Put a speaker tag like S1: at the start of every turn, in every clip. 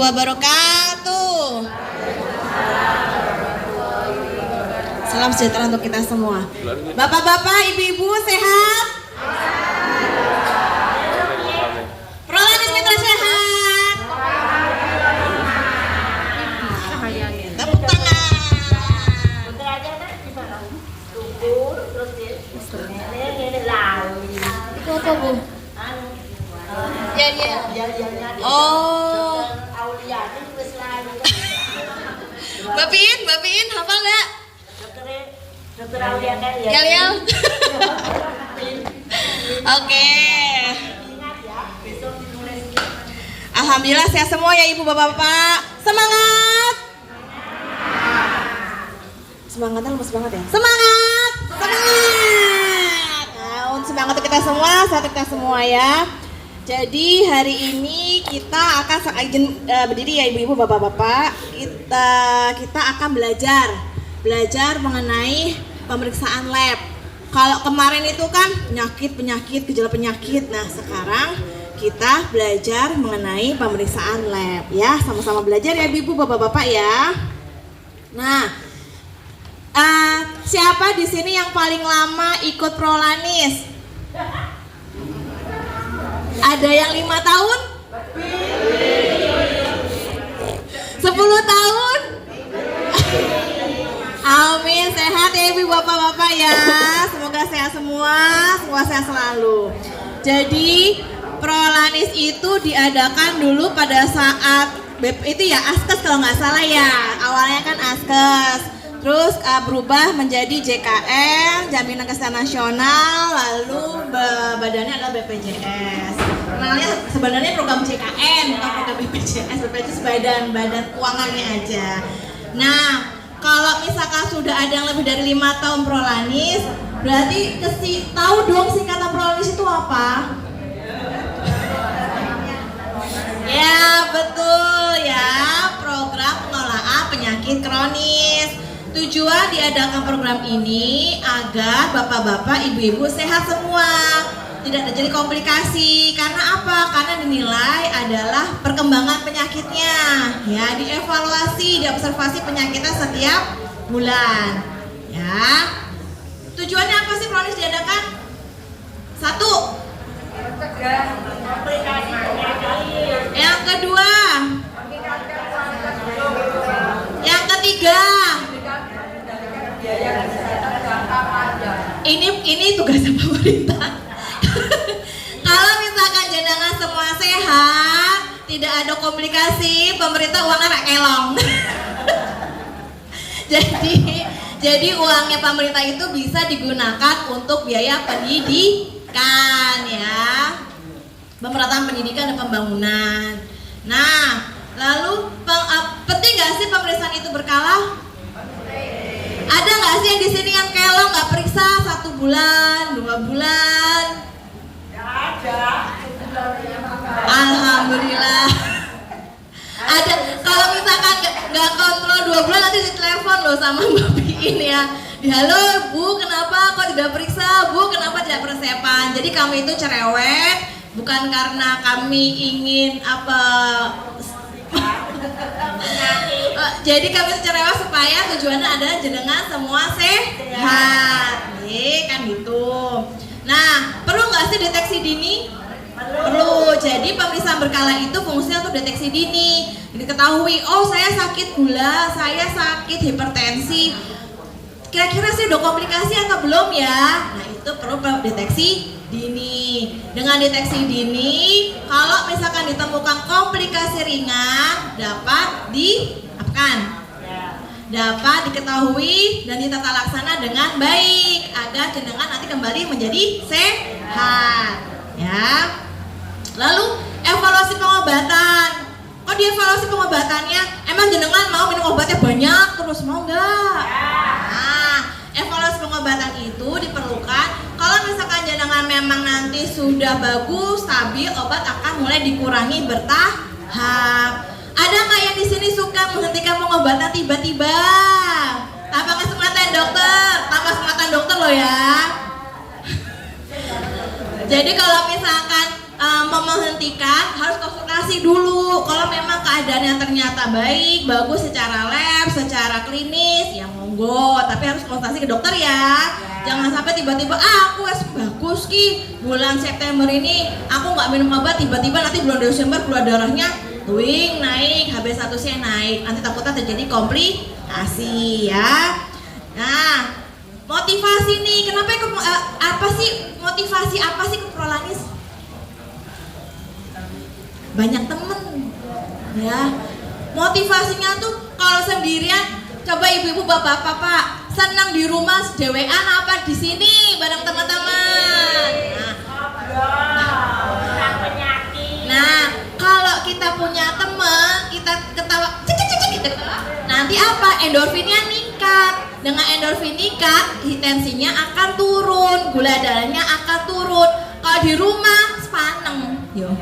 S1: wabarakatuh. Salam sejahtera untuk kita semua. Bapak-bapak, ibu-ibu sehat? Prolanis Mitra sehat? Tepuk tangan. Itu apa, Bu? Oh. Mbak Pin, hafal nggak?
S2: Dokter Aulia kan ya.
S1: Yel. Oke. Alhamdulillah sehat semua ya Ibu Bapak-bapak. Semangat. Semangatnya lemes banget ya. Semangat. Nah, semangat untuk kita semua, sehat kita semua ya. Jadi hari ini kita akan berdiri ya ibu-ibu, bapak-bapak. Kita akan belajar mengenai pemeriksaan lab. Kalau kemarin itu kan penyakit, gejala penyakit. Nah sekarang kita belajar mengenai pemeriksaan lab ya. Sama-sama belajar ya ibu-ibu, bapak-bapak ya. Nah, siapa di sini yang paling lama ikut Prolanis? Ada yang 5 tahun? 10 tahun? Amin, sehat ya ibu bapak-bapak ya. Semoga sehat semua sehat selalu. Jadi Prolanis itu diadakan dulu pada saat itu ya Askes kalau nggak salah ya. Awalnya kan Askes, terus berubah menjadi JKN, Jaminan Kesehatan Nasional, lalu badannya adalah BPJS. Namanya sebenarnya program JKN, bukan program BPJS. BPJS badan keuangannya aja. Nah, kalau misalkan sudah ada yang lebih dari 5 tahun Prolanis, berarti tahu dong singkatan Prolanis itu apa? Ya betul ya, program pengelolaan penyakit kronis. Tujuan diadakan program ini agar bapak-bapak, ibu-ibu sehat semua, tidak terjadi komplikasi. Karena apa? Karena dinilai adalah perkembangan penyakitnya. Ya, dievaluasi, diobservasi penyakitnya setiap bulan. Ya. Tujuannya apa sih Prolanis diadakan? 1. Yang kedua. Yang ketiga. Ini tugasnya pemerintah. Kalau misalkan jenengan semua sehat, tidak ada komplikasi, pemerintah uangnya rak kelong. Jadi uangnya pemerintah itu bisa digunakan untuk biaya pendidikan ya, pemerataan pendidikan dan pembangunan. Nah, lalu penting nggak sih pemeriksaan itu berkala? Ada nggak sih yang di sini yang kelong nggak periksa 1 bulan, 2 bulan? Ada. Alhamdulillah. Ada. Kalau misalkan nggak kontrol 2 bulan nanti ditelepon loh sama Mbak Piin ya. Halo Bu, kenapa kok tidak periksa? Bu, kenapa tidak persiapan? Jadi kami itu cerewet bukan karena kami ingin jadi kami cerewet supaya tujuannya adalah jenengan semua sehat. Kan gitu. Nah, perlu nggak sih deteksi dini? Perlu. Jadi pemeriksaan berkala itu fungsinya untuk deteksi dini. Diketahui, oh saya sakit gula, saya sakit hipertensi. Kira-kira sih udah komplikasi atau belum ya? Nah itu perlu deteksi dini. Dengan deteksi dini, kalau misalkan ditemukan komplikasi ringan, dapat diketahui dan ditata laksana dengan baik agar jenengan nanti kembali menjadi sehat. Ya. Lalu evaluasi pengobatan. Kok dievaluasi pengobatannya? Emang jenengan mau minum obatnya banyak terus mau nggak? Nah, evaluasi pengobatan itu diperlukan kalau misalkan jenengan memang nanti sudah bagus, stabil, obat akan mulai dikurangi bertahap. Ada nggak yang di sini suka menghentikan pengobatan tiba-tiba? Tanpa kesempatan dokter, tanpa kesempatan dokter loh ya. Jadi kalau misalkan mau menghentikan harus konsultasi dulu. Kalau memang keadaannya ternyata baik, bagus secara lab, secara klinis, ya monggo. Tapi harus konsultasi ke dokter ya. Jangan sampai tiba-tiba aku bagus ki bulan September ini aku nggak minum obat, tiba-tiba nanti bulan Desember gula darahnya tuing naik, HB1C naik, nanti takutnya terjadi komplikasi ya. Nah, motivasi nih, kenapa motivasi apa sih ke Prolanis? Banyak temen ya. Motivasinya tuh kalau sendirian, coba ibu-ibu bapak-bapak senang di rumah dewean apa di sini bareng teman-teman. Nah, kalau kita punya teman, kita ketawa gitu, nanti apa? Endorfinnya meningkat. Dengan endorfin meningkat, tensinya akan turun, gula darahnya akan turun. Kalau di rumah sepaneng, yo.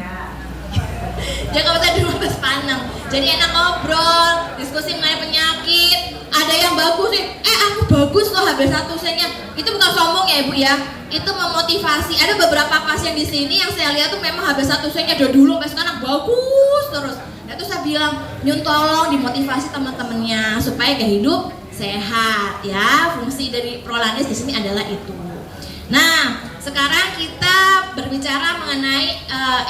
S1: Jangan usah di rumah sepaneng. Jadi enak ngobrol, diskusi mengenai penyakit. Ada yang bagus nih, aku bagus loh HB1C-nya. Itu bukan sombong ya ibu ya, itu memotivasi. Ada beberapa pasien di sini yang saya lihat tuh memang HB1C-nya dari dulu sampai sekarang bagus terus. Nah itu saya bilang, nyun tolong dimotivasi teman-temannya supaya gaya hidup sehat ya. Fungsi dari Prolanis di sini adalah itu. Nah sekarang kita berbicara mengenai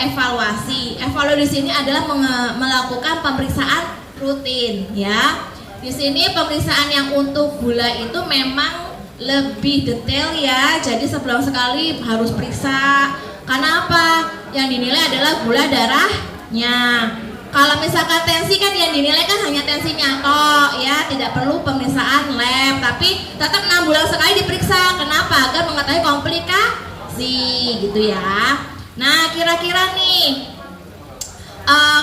S1: evaluasi. Evaluasi di sini adalah melakukan pemeriksaan rutin ya. Di sini pemeriksaan yang untuk gula itu memang lebih detail ya. Jadi sebulan sekali harus periksa. Karena apa? Yang dinilai adalah gula darahnya. Kalau misalkan tensi kan yang dinilai kan hanya tensinya toh ya, tidak perlu pemeriksaan lab, tapi tetap 6 bulan sekali diperiksa. Kenapa? Agar mengetahui komplikasi gitu ya. Nah kira-kira nih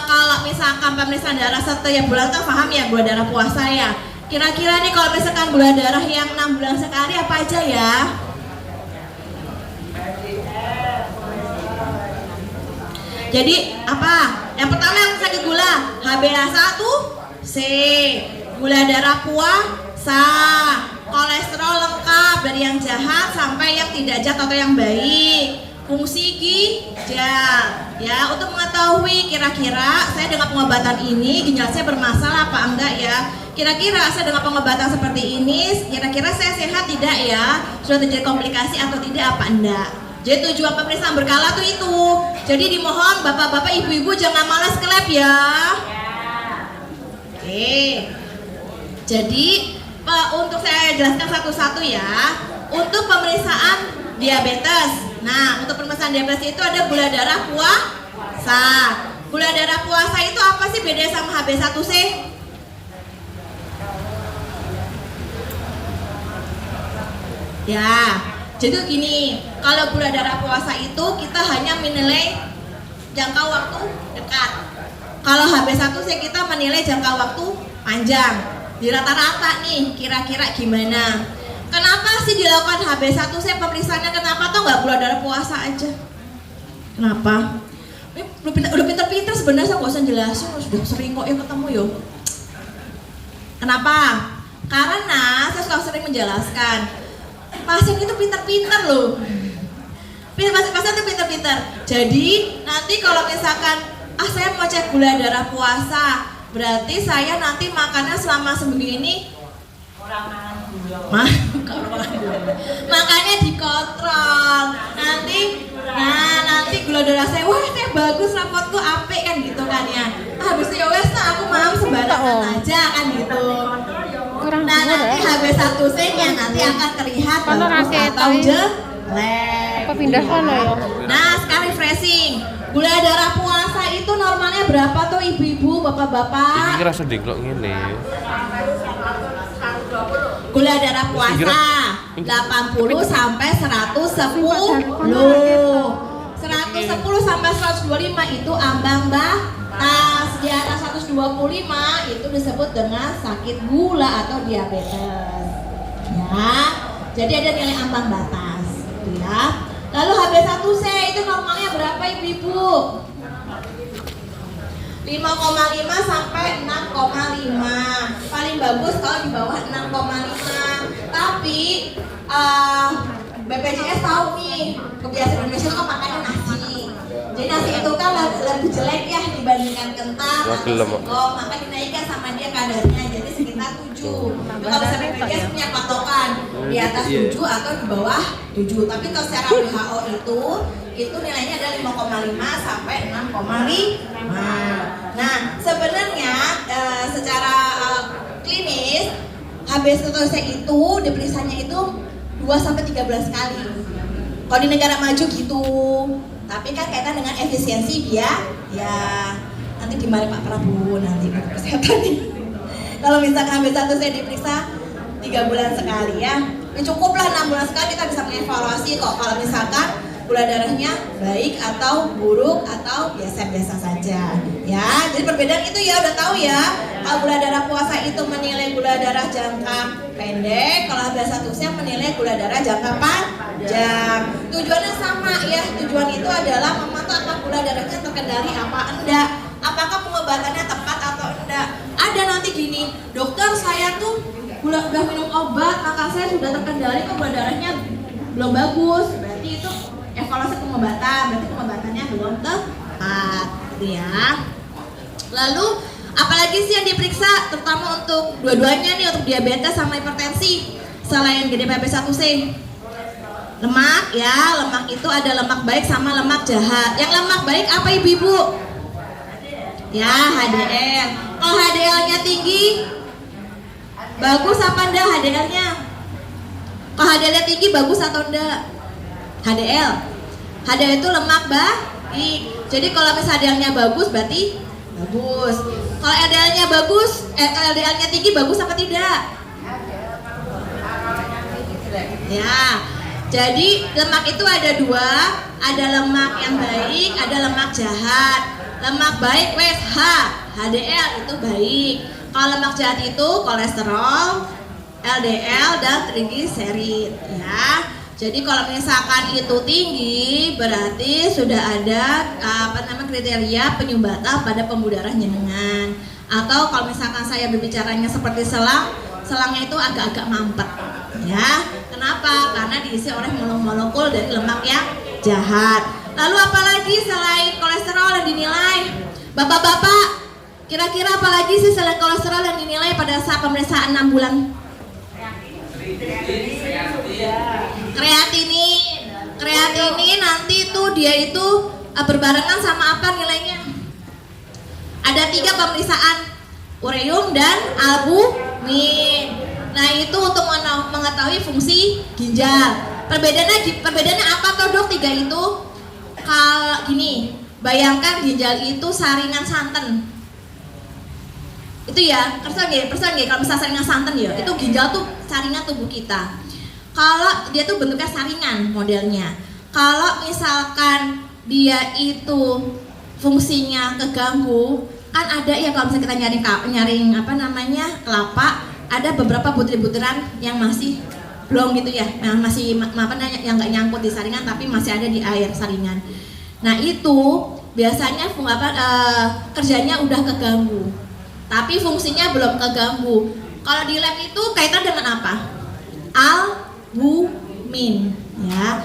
S1: kalau misalkan pemeriksaan darah setiap bulan kan paham ya gula darah puasa ya. Kira-kira nih kalau misalkan gula darah yang 6 bulan sekali apa aja ya? Jadi apa? Yang pertama yang sakit gula, HbA1c, gula darah puasa, kolesterol lengkap dari yang jahat sampai yang tidak jahat atau yang baik, fungsi ginjal. Ya, untuk mengetahui kira-kira saya dengan pengobatan ini ginjal saya bermasalah apa enggak ya? Kira-kira saya dengan pengobatan seperti ini, kira-kira saya sehat tidak ya? Sudah terjadi komplikasi atau tidak apa enggak? Jadi tujuan pemeriksaan berkala tuh itu. Jadi dimohon bapak-bapak, ibu-ibu jangan malas ke lab ya. Oke. Jadi untuk saya jelaskan satu-satu ya. Untuk pemeriksaan diabetes. Nah, untuk pemeriksaan diabetes itu ada gula darah puasa. Gula darah puasa itu apa sih beda sama HB1C? Ya. Jadi gini, kalau gula darah puasa itu kita hanya menilai jangka waktu dekat. Kalau HB1C kita menilai jangka waktu panjang. Di rata-rata nih, kira-kira gimana? Kenapa sih dilakukan HB1C pemeriksaannya? Kenapa tuh nggak gula darah puasa aja? Kenapa? Udah pinter-pinter sebenarnya, saya nggak usah jelasin, sudah sering kok yang ketemu yo. Kenapa? Karena saya suka sering menjelaskan. Pasien itu pintar-pintar loh. Pasien itu pintar-pintar. Jadi nanti kalau misalkan saya mau cek gula darah puasa, berarti saya nanti makannya selama seminggu ini makanya dikontrol. Nanti gula darah saya, wah kayak bagus rapotku apik kan gitu kan ya. Habis itu ya wes aku mau sembarangan aja kan gitu. Nah nanti HB1C-nya nanti akan terlihat bagus atau jelek.
S3: Pindah sana ya.
S1: Nah sekarang refreshing. Gula darah puasa itu normalnya berapa tuh ibu-ibu, bapak-bapak?
S4: Ini rasa dengklok ngene.
S1: Gula darah puasa 80 sampai 110. 110 sampai 125 itu ambang batas. Di atas 125 itu disebut dengan sakit gula atau diabetes. Ya. Jadi ada nilai ambang batas, gitu ya. Lalu HB1C itu normalnya berapa ibu-ibu? 5,5 sampai 6,5. Paling bagus kalau di bawah 6,5. Tapi BPJS tahu nih, kebiasaan Indonesia kok makannya nasi. Jadi nasi itu kan lebih jelek ya dibandingkan kentang atau singkong, maka dinaikkan sama dia kadarnya jadi sekitar 7. Kalau misalnya BPJS punya patokan di atas 7 atau di bawah 7. Tapi kalau secara WHO itu nilainya ada 5,5 sampai 6,5. Nah, sebenarnya secara klinis HbA1c itu diperiksanya itu 2 sampai 13 kali. Kalau di negara maju gitu. Tapi kan kaitan dengan efisiensi dia, ya nanti dimari Pak Prabowo nanti untuk kesehatan ini. Kalau misalkan HbA1c diperiksa 3 bulan sekali ya cukuplah 6 bulan sekali kita bisa mengevaluasi kok kalau misalkan gula darahnya baik atau buruk atau biasa-biasa saja ya. Jadi perbedaan itu ya udah tahu ya. Kalau gula darah puasa itu menilai gula darah jangka pendek, kalau HbA1c menilai gula darah jangka panjang. Tujuannya sama ya, tujuan itu adalah memantau apakah gula darahnya terkendali apa enggak, apakah pengobatannya tepat atau enggak. Ada nanti gini, dokter saya tuh udah minum obat, maka saya sudah terkendali kok gula darahnya belum bagus, berarti itu evaluasi pengobatan, berarti pengobatannya belum tepat ya. Lalu apalagi sih yang diperiksa terutama untuk dua-duanya nih, untuk diabetes sama hipertensi selain HbA1c? Lemak ya, lemak itu ada lemak baik sama lemak jahat. Yang lemak baik apa ibu-ibu? Ya HDL. Kalau HDL-nya tinggi bagus apa enggak HDL-nya? Kalau HDL-nya tinggi bagus atau enggak? HDL itu lemak baik. Jadi kalau misalnya HDL-nya bagus berarti bagus. Kalau LDL-nya bagus, LDL-nya tinggi bagus apa tidak? Ya. Jadi lemak itu ada 2, ada lemak yang baik, ada lemak jahat. Lemak baik HDL itu baik. Kalau lemak jahat itu kolesterol, LDL dan trigliserid ya. Jadi kalau misalkan itu tinggi berarti sudah ada kriteria penyumbatan pada pembuluh darah jenengan. Atau kalau misalkan saya berbicaranya seperti selangnya itu agak-agak mampet ya. Kenapa? Karena diisi oleh molekul dari lemak yang jahat. Lalu apalagi selain kolesterol yang dinilai? Bapak-bapak, kira-kira apalagi sih selain kolesterol yang dinilai pada saat pemeriksaan 6 bulan? Kreatinin nanti itu dia itu berbarengan sama apa nilainya? Ada 3 pemeriksaan, ureum dan albumin. Nah itu untuk mengetahui fungsi ginjal. Perbedaannya apa toh dok 3 itu? Kalau gini, bayangkan ginjal itu saringan santan. Itu ya, persen kalau misalnya saringan santan ya, itu ginjal tuh saringan tubuh kita. Kalau dia tuh bentuknya saringan modelnya. Kalau misalkan dia itu fungsinya keganggu, kan ada ya kalau misalnya kita nyaring kelapa, ada beberapa butir-butiran yang masih belum gitu ya, yang masih yang nggak nyangkut di saringan tapi masih ada di air saringan. Nah itu biasanya kerjanya udah keganggu, tapi fungsinya belum keganggu. Kalau di lab itu kaitan dengan apa? Albumin ya.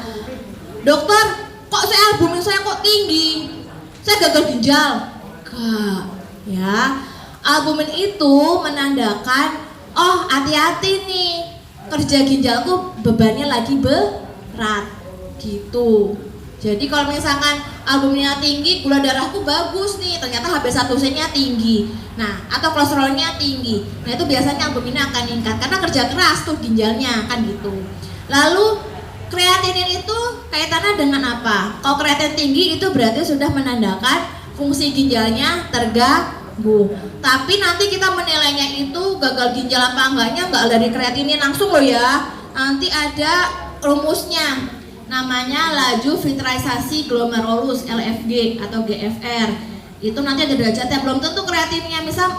S1: Dokter, kok saya albumin saya kok tinggi? Saya gagal ginjal? Enggak ya. Albumin itu menandakan, oh hati-hati nih, kerja ginjalku bebannya lagi berat gitu. Jadi kalau misalkan albuminnya tinggi, gula darahku bagus nih, ternyata HbA1c-nya tinggi. Nah, atau kolesterolnya tinggi. Nah, itu biasanya albuminnya akan meningkat karena kerja keras tuh ginjalnya kan gitu. Lalu kreatinin itu kaitannya dengan apa? Kalau kreatinin tinggi itu berarti sudah menandakan fungsi ginjalnya terganggu. Tapi nanti kita menilainya itu gagal ginjal apa enggaknya enggak dari kreatinin langsung loh ya. Nanti ada rumusnya. Namanya laju filterisasi glomerulus LFG atau GFR. Itu nanti ada derajatnya. Belum tentu kreatinnya. Misal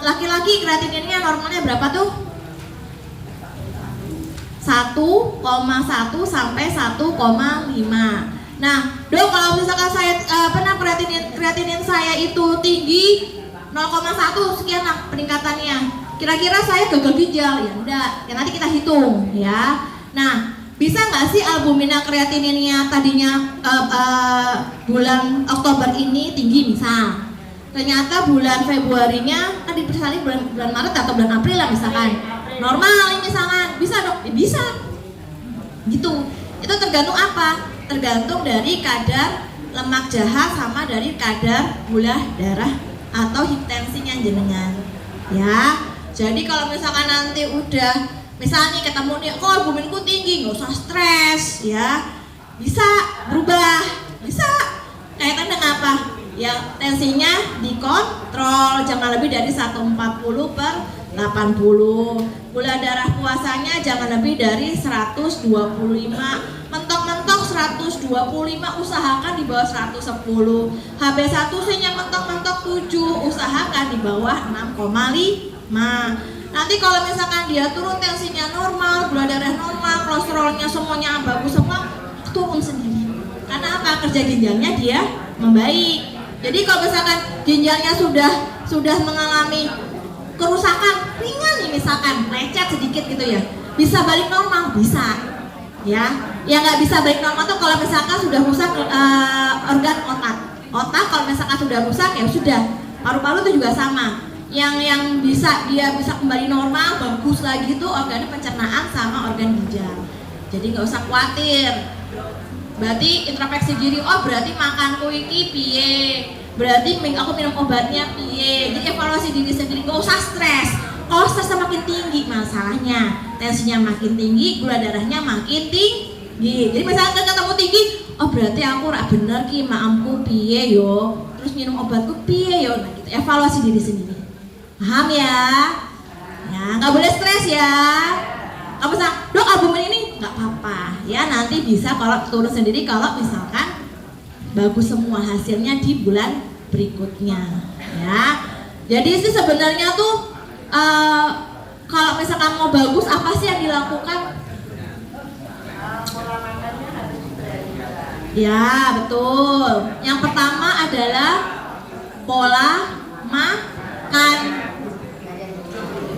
S1: laki-laki kreatininnya normalnya berapa tuh? 1,1 sampai 1,5. Nah, dok kalau misalkan saya kreatinin saya itu tinggi 0,1 sekian lah peningkatannya. Kira-kira saya gagal ginjal ya enggak? Ya nanti kita hitung ya. Nah, bisa nggak nggak sih albumina kreatininnya tadinya bulan Oktober ini tinggi misal, ternyata bulan Februarinya kan dipersalin bulan Maret atau bulan April lah misalkan normal ini misalkan, bisa dong? Bisa gitu. Itu tergantung apa? Tergantung dari kadar lemak jahat sama dari kadar gula darah atau hipertensinya jenengan ya. Jadi kalau misalkan nanti udah misalnya ketemu nih, kok albuminku tinggi, nggak usah stres ya, bisa berubah, bisa kaitan dengan apa? Ya tensinya dikontrol, jangan lebih dari 140/80. Gula darah puasanya jangan lebih dari 125. Mentok-mentok 125, usahakan di bawah 110. HB1C-nya mentok-mentok 7, usahakan di bawah 6,5. Nanti kalau misalkan dia turun tensinya normal, gula darah normal, kolesterolnya semuanya bagus semua, turun sendiri. Karena apa? Kerja ginjalnya dia membaik. Jadi kalau misalkan ginjalnya sudah mengalami kerusakan ringan nih misalkan, lecet sedikit gitu ya, bisa balik normal, bisa. Ya, yang nggak bisa balik normal tuh kalau misalkan sudah rusak organ otak. Otak kalau misalkan sudah rusak ya sudah. Paru-paru itu juga sama. Yang dia bisa kembali normal, bagus lagi itu organ pencernaan sama organ ginjal. Jadi nggak usah khawatir. Berarti introspeksi diri, oh berarti makanku iki piye, berarti aku minum obatnya piye. Jadi evaluasi diri sendiri, nggak usah stres. Kalau stres makin tinggi masalahnya, tensinya makin tinggi, gula darahnya makin tinggi. Jadi misalnya ketemu tinggi, oh berarti aku rak bener ki maamku piye yo, terus minum obatku piye yo. Nah gitu, evaluasi diri sendiri. Paham ya? Ya, nggak boleh stres ya. Nggak bisa, dok albumin ini nggak apa-apa. Ya nanti bisa kalau turun sendiri kalau misalkan bagus semua hasilnya di bulan berikutnya. Ya, jadi sih sebenarnya tuh kalau misalkan mau bagus apa sih yang dilakukan? Ya betul. Yang pertama adalah pola makan.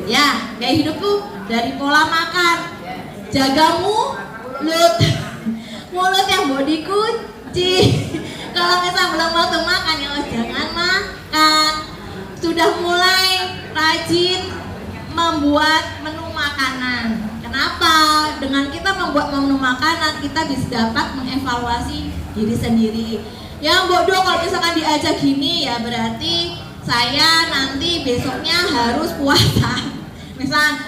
S1: Ya, gaya hidup tuh dari pola makan. Jaga mulut. Mulut yang mau dikunci. Kalau misal belum waktu makan ya jangan makan. Sudah mulai rajin membuat menu makanan. Kenapa? Dengan kita membuat menu makanan kita bisa dapat mengevaluasi diri sendiri. Ya bodoh kalau misalkan diajak gini ya berarti saya nanti besoknya harus puasa. Misal,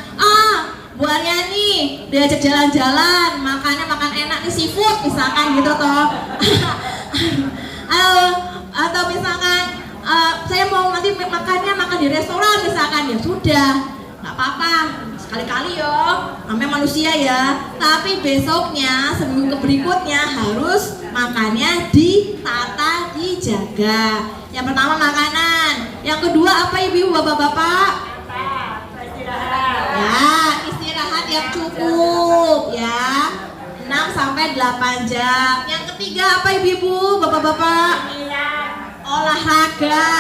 S1: Bu Aryani diajak jalan-jalan, makannya makan enak nih seafood misalkan gitu toh. Atau misalkan saya mau nanti makannya makan di restoran misalkan ya sudah, nggak apa-apa sekali-kali yo, namanya manusia ya. Tapi besoknya seminggu berikutnya harus makannya ditata, dijaga. Yang pertama makanan, yang kedua apa ibu bapak-bapak? Ya, istirahat yang cukup ya 6-8 jam. Yang ketiga apa ibu-ibu, bapak-bapak? Olahraga.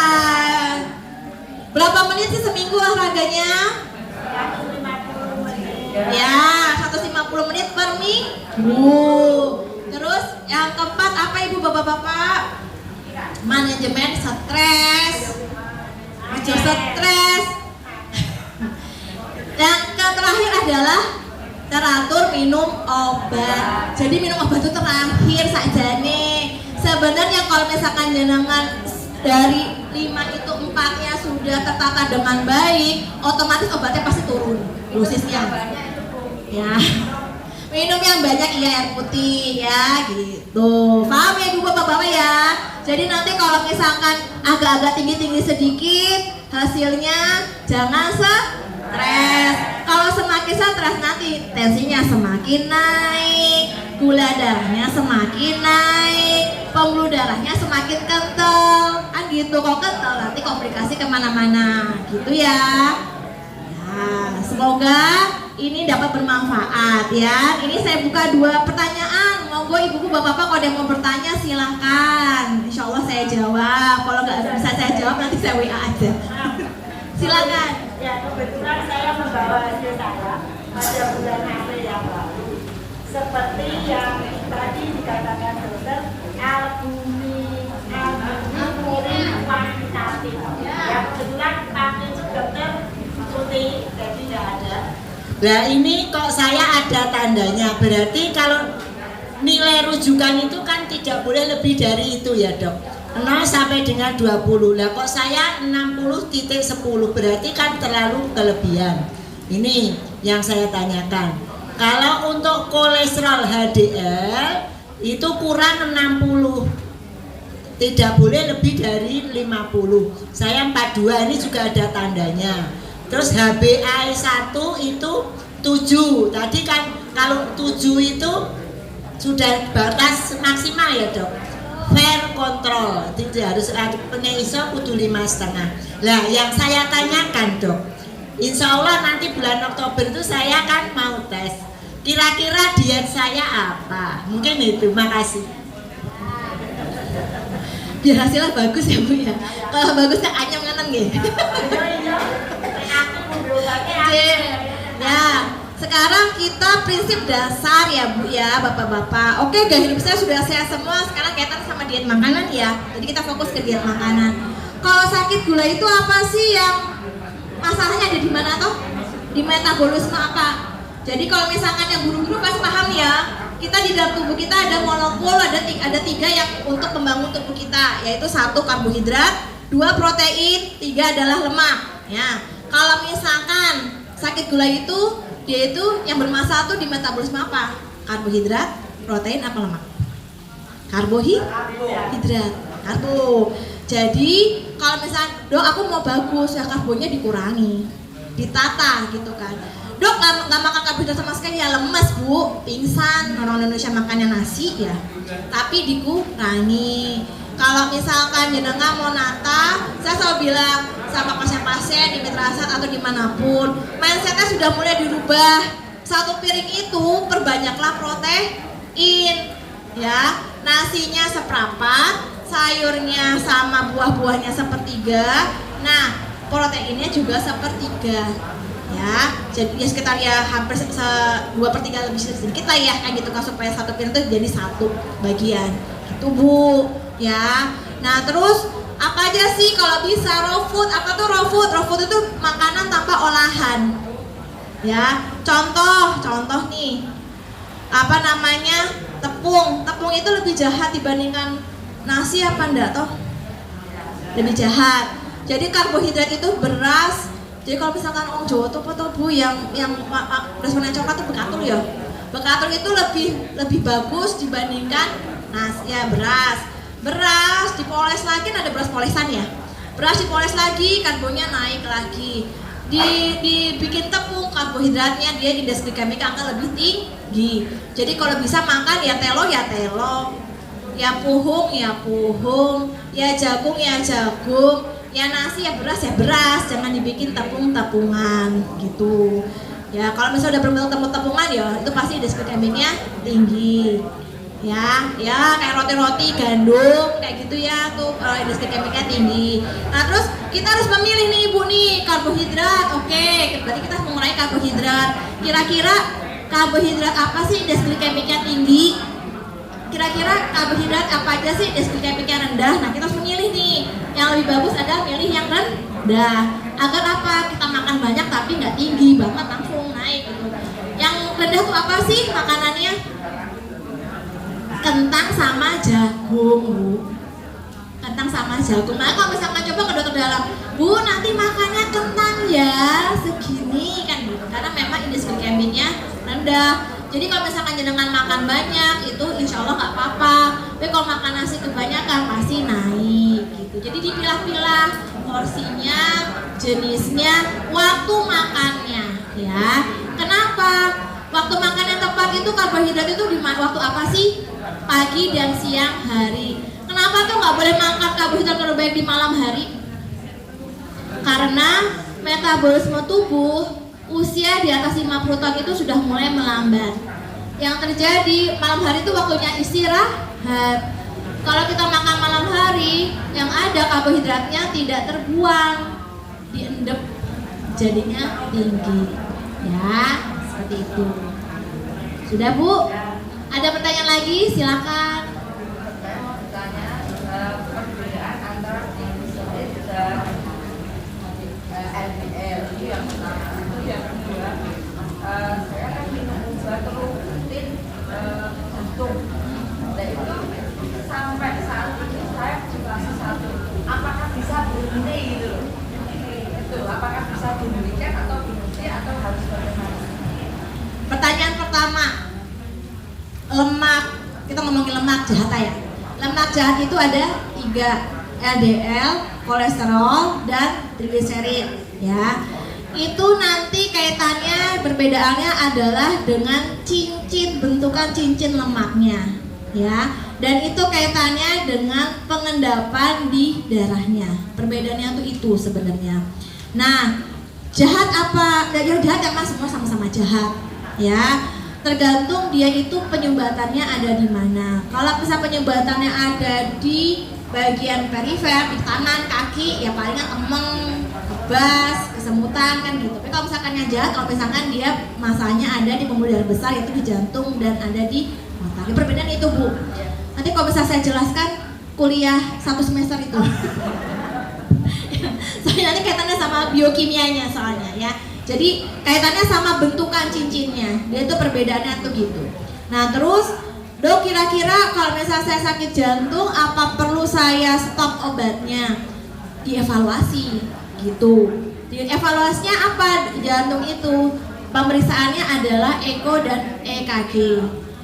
S1: Berapa menit sih seminggu olahraganya?
S2: 150 menit.
S1: Ya, 150 menit per minggu. Terus yang keempat apa ibu bapak-bapak? Manajemen stres. Manajemen stres. Yang terakhir adalah teratur minum obat. Jadi minum obat itu terakhir saja nih. Sebenarnya kalau misalkan jenengan dari 5 itu 4-nya sudah tertata dengan baik, otomatis obatnya pasti turun dosisnya. Ya. Minum yang banyak iya air putih ya gitu. Paham ya ibu bapak-bapak ya? Jadi nanti kalau misalkan agak-agak tinggi-tinggi sedikit, hasilnya jangan stres. Kalau semakin stres nanti tensinya semakin naik, gula darahnya semakin naik, pembuluh darahnya semakin kental. Kan gitu, kalau kental nanti komplikasi kemana-mana gitu ya. Ya, semoga ini dapat bermanfaat ya. Ini saya buka 2 pertanyaan. Monggo ibu-ibu bapak-bapak kalau ada yang mau bertanya silahkan. Insya Allah saya jawab. Kalau nggak bisa saya jawab nanti saya WA aja. Silakan.
S2: Ya kebetulan saya membawa hasil saya pada bulan April yang lalu. seperti yang tadi dikatakan dokter, albumin urin kuantitatif. Yang kebetulan pakai dokter putih, jadi tidak ada.
S3: Nah ini kok saya ada tandanya, berarti kalau nilai rujukan itu kan tidak boleh lebih dari itu ya dok, 0 sampai dengan 20. Lah kok saya 60.10, berarti kan terlalu kelebihan. Ini yang saya tanyakan. Kalau untuk kolesterol HDL itu kurang 60, tidak boleh lebih dari 50. Saya 42, ini juga ada tandanya. Terus HbA1 itu 7. Tadi kan kalau 7 itu sudah batas maksimal ya dok, fair control, tidak harus penyiso kudu 5,5. Lah yang saya tanyakan dok, insya Allah nanti bulan Oktober itu saya kan mau tes, kira-kira diet saya apa, mungkin itu. Makasih.
S1: Biar hasilnya bagus ya Bu ya. Kalau bagusnya anyam nganen nggih. Ya, sekarang kita prinsip dasar ya Bu ya, Bapak-bapak. Oke, gaya hidup saya sudah sehat semua. Sekarang kaitan sama diet makanan ya. Jadi kita fokus ke diet makanan. Kalau sakit gula itu apa sih yang masalahnya ada di mana toh? Di metabolisme apa? Jadi kalau misalkan yang guru-guru pasti paham ya. Kita di dalam tubuh kita ada molekul, ada tiga yang untuk membangun tubuh kita, yaitu 1 karbohidrat, 2 protein, 3 adalah lemak. Ya, kalau misalkan sakit gula itu dia itu yang bermasalah tuh di metabolisme apa? Karbohidrat, protein apa lemak? Karbohidrat, karbo. Jadi kalau misalkan dok aku mau bagus ya karbonya dikurangi, ditata gitu kan. Dok nggak makan karbohidrat sama sekali ya lemes Bu, pingsan. Orang Indonesia makannya nasi ya, tapi dikurangi. Kalau misalkan jenengan mau nata, saya selalu bilang sama pasien-pasien di Mitrasat atau dimanapun, mindsetnya sudah mulai dirubah. 1 piring itu perbanyaklah protein, ya. Nasinya seperempat, sayurnya sama buah-buahnya 1/3. Nah, proteinnya juga 1/3. Ya, jadi ya sekitar ya hampir 2/3 lebih sedikit lah ya, kayak gitu kan, supaya 1 piring itu jadi 1 bagian gitu Bu ya. Nah terus apa aja sih kalau bisa raw food? Apa tuh raw food? Raw food itu makanan tanpa olahan ya. Contoh nih, apa namanya, tepung itu lebih jahat dibandingkan nasi apa enggak toh? Lebih jahat. Jadi karbohidrat itu beras. Jadi kalau misalkan orang Jawa tuh apa Bu yang beras warna coklat tuh bekatul ya. Bekatul itu lebih bagus dibandingkan nasi ya. Beras dipoles lagi, ada beras polesan ya. Beras dipoles lagi, karbonya naik lagi. Dibikin tepung, karbohidratnya dia indeks glikemika akan lebih tinggi. Jadi kalau bisa makan ya telo, ya puhung, ya jagung, ya nasi ya beras, jangan dibikin tepung-tepungan gitu. Ya kalau misalnya udah berbentuk tepung-tepungan ya itu pasti indeks glikemiknya tinggi. Ya kayak roti-roti gandum kayak gitu ya tuh indeks glikemiknya tinggi. Nah terus kita harus memilih nih Ibu nih karbohidrat. Oke, berarti kita harus mengurangi karbohidrat. Kira-kira karbohidrat apa sih indeks glikemiknya tinggi? Kira-kira karbohidrat apa aja sih indeks glikemiknya rendah? Nah kita harus memilih nih. Yang lebih bagus adalah milih yang rendah. Agar apa? Kita makan banyak tapi nggak tinggi banget langsung naik gitu. Yang rendah tuh apa sih makanannya? Kentang sama jagung Bu. Kentang sama jagung. Nah kalau misalkan coba ke dokter dalam, Bu nanti makannya kentang ya segini kan gitu. Karena memang indeks glikemiknya rendah. Jadi kalau misalkan jenengan makan banyak itu insya Allah nggak apa-apa. Tapi kalau makan nasi kebanyakan pasti naik gitu. Jadi dipilah-pilah porsinya, jenisnya, waktu makannya ya. Kenapa? Waktu makan yang tepat itu karbohidrat itu di waktu apa sih? Pagi dan siang hari. Kenapa tuh nggak boleh makan karbohidrat terlalu baik di malam hari? Karena metabolisme tubuh usia di atas 50 tahun itu sudah mulai melambat. Yang terjadi malam hari itu waktunya istirahat. Kalau kita makan malam hari, yang ada karbohidratnya tidak terbuang, diendep, jadinya tinggi. Ya, seperti itu. Sudah Bu? Ada pertanyaan lagi? Silakan.
S4: Saya mau bertanya perbedaan antara triglycerid dan LDL itu yang pertama. Itu yang kedua, saya kan minum obat rutin jantung. Dan itu sampai saat ini saya masih satu. Apakah bisa berhenti gitu loh? Itu apakah bisa dihentikan atau berhenti atau harus bagaimana?
S1: Pertanyaan pertama, lemak, kita ngomongin lemak jahat ya. Lemak jahat itu ada 3, LDL, kolesterol, dan trigliserid ya. Itu nanti kaitannya perbedaannya adalah dengan cincin, bentukan cincin lemaknya ya. Dan itu kaitannya dengan pengendapan di darahnya. Perbedaannya tuh itu sebenarnya. Nah, jahat apa? Ya jahat ya mas, semua sama-sama jahat ya. Tergantung dia itu penyumbatannya ada di mana. Kalau misal penyumbatannya ada di bagian perifer, di tangan, kaki, ya palingan kemeng, kebas, kesemutan kan gitu. Tapi kalau misalkan yang jahat, kalau misalkan dia masalahnya ada di pembuluh darah besar, yaitu di jantung dan ada di mata. Ini perbedaan itu Bu. Nanti kalau bisa saya jelaskan kuliah 1 semester itu. Soalnya nanti kaitannya sama biokimianya soalnya ya. Jadi kaitannya sama bentukan cincinnya, dia itu perbedaannya tuh gitu. Nah terus, dok kira-kira kalau misalnya saya sakit jantung, apa perlu saya stop obatnya? Dievaluasi gitu. Dievaluasinya apa jantung itu? Pemeriksaannya adalah eko dan EKG.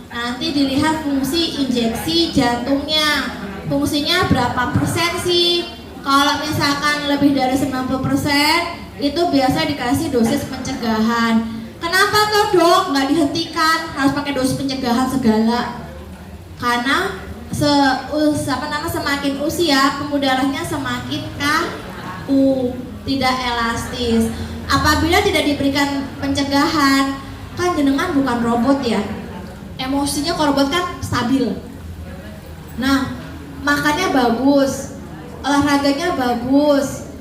S1: Nanti dilihat fungsi injeksi jantungnya, fungsinya berapa persen sih? Kalau misalkan lebih dari 90%, itu biasa dikasih dosis pencegahan. Kenapa tuh dok nggak dihentikan, harus pakai dosis pencegahan segala? Karena semakin usia pembuluh darahnya semakin kaku, tidak elastis. Apabila tidak diberikan pencegahan, kan jenengan bukan robot ya, emosinya kalau robot kan stabil. Nah makannya bagus, olahraganya bagus,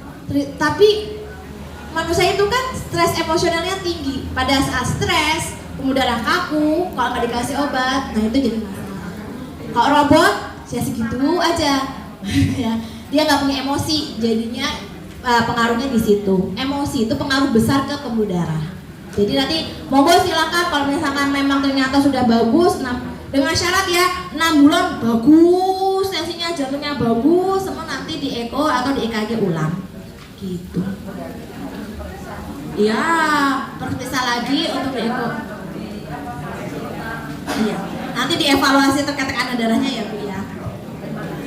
S1: tapi manusia itu kan stres emosionalnya tinggi. Pada saat stres, pembuluh darah kaku, kalau nggak dikasih obat, nah itu jadi masalah. Kalau robot, ya segitu aja, ya dia nggak punya emosi, jadinya pengaruhnya di situ. Emosi itu pengaruh besar ke pembuluh darah. Jadi nanti monggo silakan kalau misalkan memang ternyata sudah bagus, dengan syarat ya 6 bulan bagus, tensinya jantungnya bagus, semua nanti di eko atau di EKG ulang, gitu. Iya, periksa lagi untuk di eko. Iya, nanti dievaluasi terkait tekanan darahnya ya Bu ya.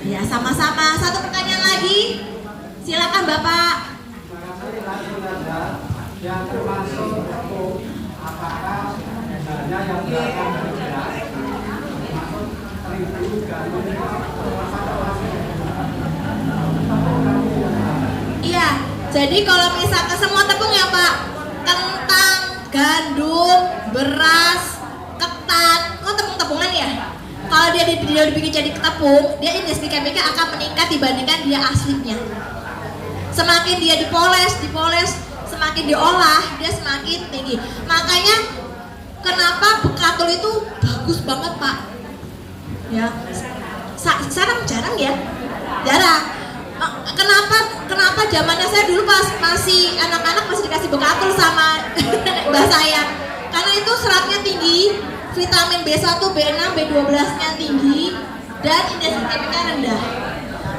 S1: Ya sama-sama. Satu pertanyaan lagi, silakan Bapak.
S5: Yang termasuk apakah misalnya yang belakang termasuk terigu gandum
S1: Iya, jadi kalau misalkan semua tepung ya Pak, kentang, gandum, beras, ketan, tepung-tepungan ya. Kalau dia dibikin jadi tepung, dia indeks glikemiknya akan meningkat dibandingkan dia aslinya. Semakin dia dipoles, semakin diolah, dia semakin tinggi. Makanya kenapa bekatul itu bagus banget Pak. Ya, sekarang jarang ya, jarang. Kenapa zamannya saya dulu pas masih anak-anak masih dikasih bekatul sama mbak saya. Karena itu seratnya tinggi, vitamin B1, B6, B12-nya tinggi, dan indeks glikemiknya rendah.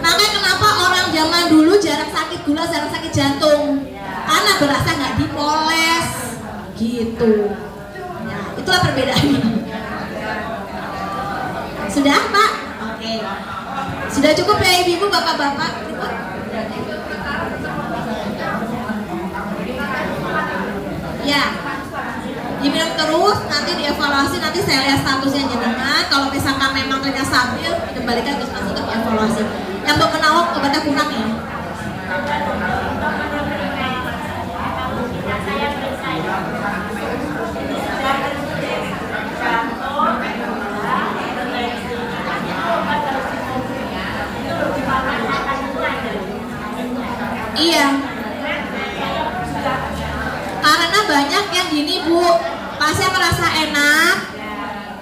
S1: Makanya kenapa orang zaman dulu jarang sakit gula, jarang sakit jantung, karena berasnya nggak dipoles, gitu. Nah, itulah perbedaannya. Sudah Pak? Oke. Sudah cukup ya ibu-ibu, bapak-bapak? Ya. Diminum terus, nanti dievaluasi, nanti saya lihat statusnya jenengan. Kalau misalkan memang ternyata stabil, dikembalikan ke status untuk dievaluasi. Yang berkenalok obatnya kurang ya. Iya. Karena banyak yang gini Bu, pasien merasa enak,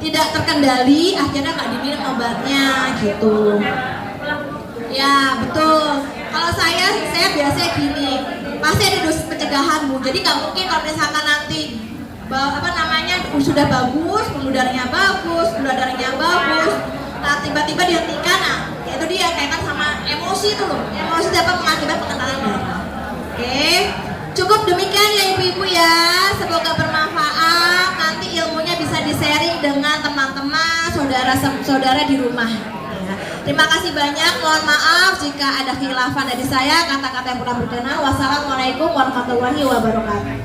S1: tidak terkendali, akhirnya nggak diminum obatnya gitu. Ya betul. Kalau saya biasanya gini, pasti ada dosis pencegahan Bu. Jadi nggak mungkin kalau misalkan nanti sudah bagus, pembuluh darahnya bagus, gula darahnya bagus, nah tiba-tiba dihentikan, nah itu dia kaitan sama emosi itu loh. Emosi dapat mengakibatkan pengenalan darah. Oke, cukup demikian ya ibu-ibu ya. Semoga bermanfaat. Nanti ilmunya bisa di-sharing dengan teman-teman, saudara-saudara di rumah. Ya. Terima kasih banyak. Mohon maaf jika ada khilafan dari saya, kata-kata yang kurang berkenan. Wassalamualaikum warahmatullahi wabarakatuh.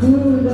S6: Dua,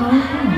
S3: Oh.